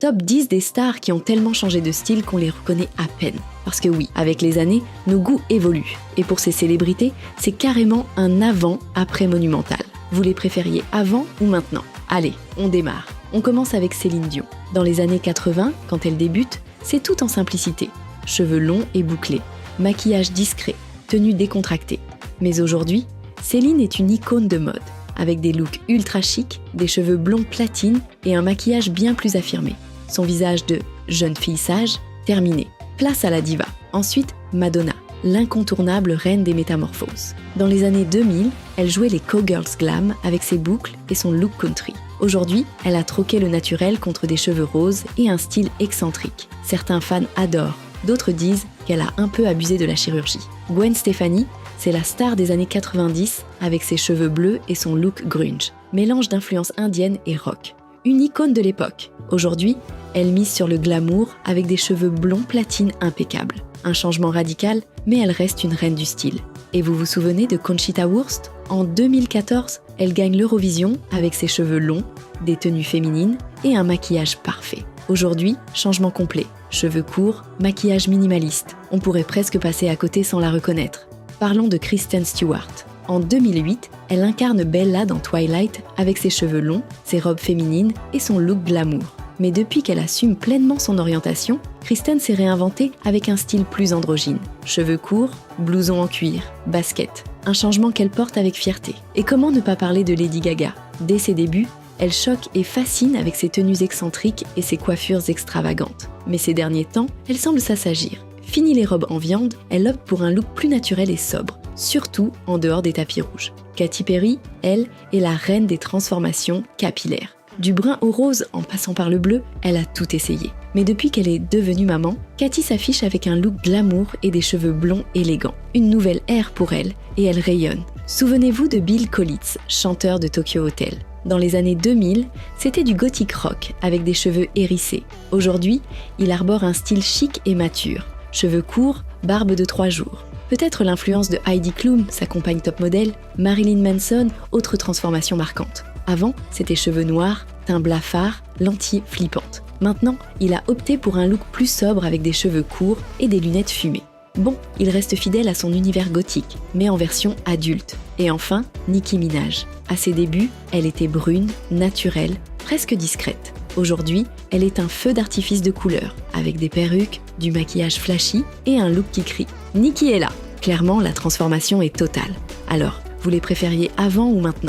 Top 10 des stars qui ont tellement changé de style qu'on les reconnaît à peine. Parce que oui, avec les années, nos goûts évoluent. Et pour ces célébrités, c'est carrément un avant-après monumental. Vous les préfériez avant ou maintenant? Allez, on démarre. On commence avec Céline Dion. Dans les années 80, quand elle débute, c'est tout en simplicité. Cheveux longs et bouclés, maquillage discret, tenue décontractée. Mais aujourd'hui, Céline est une icône de mode, avec des looks ultra chics, des cheveux blonds platine et un maquillage bien plus affirmé. Son visage de jeune fille sage, terminé. Place à la diva. Ensuite, Madonna, l'incontournable reine des métamorphoses. Dans les années 2000, elle jouait les cowgirls glam avec ses boucles et son look country. Aujourd'hui, elle a troqué le naturel contre des cheveux roses et un style excentrique. Certains fans adorent, d'autres disent qu'elle a un peu abusé de la chirurgie. Gwen Stefani, c'est la star des années 90 avec ses cheveux bleus et son look grunge, mélange d'influences indiennes et rock. Une icône de l'époque. Aujourd'hui, elle mise sur le glamour avec des cheveux blonds platine impeccables. Un changement radical, mais elle reste une reine du style. Et vous vous souvenez de Conchita Wurst? En 2014, elle gagne l'Eurovision avec ses cheveux longs, des tenues féminines et un maquillage parfait. Aujourd'hui, changement complet. Cheveux courts, maquillage minimaliste. On pourrait presque passer à côté sans la reconnaître. Parlons de Kristen Stewart. En 2008, elle incarne Bella dans Twilight avec ses cheveux longs, ses robes féminines et son look glamour. Mais depuis qu'elle assume pleinement son orientation, Kristen s'est réinventée avec un style plus androgyne. Cheveux courts, blouson en cuir, basket. Un changement qu'elle porte avec fierté. Et comment ne pas parler de Lady Gaga? Dès ses débuts, elle choque et fascine avec ses tenues excentriques et ses coiffures extravagantes. Mais ces derniers temps, elle semble s'assagir. Fini les robes en viande, elle opte pour un look plus naturel et sobre, surtout en dehors des tapis rouges. Katy Perry, elle, est la reine des transformations capillaires. Du brun au rose en passant par le bleu, elle a tout essayé. Mais depuis qu'elle est devenue maman, Katy s'affiche avec un look glamour et des cheveux blonds élégants. Une nouvelle ère pour elle, et elle rayonne. Souvenez-vous de Bill Collitz, chanteur de Tokyo Hotel. Dans les années 2000, c'était du gothic rock avec des cheveux hérissés. Aujourd'hui, il arbore un style chic et mature. Cheveux courts, barbe de 3 jours. Peut-être l'influence de Heidi Klum, sa compagne top modèle, Marilyn Manson, autre transformation marquante. Avant, c'était cheveux noirs, teint blafard, lentilles flippantes. Maintenant, il a opté pour un look plus sobre avec des cheveux courts et des lunettes fumées. Bon, il reste fidèle à son univers gothique, mais en version adulte. Et enfin, Nicki Minaj. À ses débuts, elle était brune, naturelle, presque discrète. Aujourd'hui, elle est un feu d'artifice de couleurs, avec des perruques, du maquillage flashy et un look qui crie. Nicki est là. Clairement, la transformation est totale. Alors, vous les préfériez avant ou maintenant?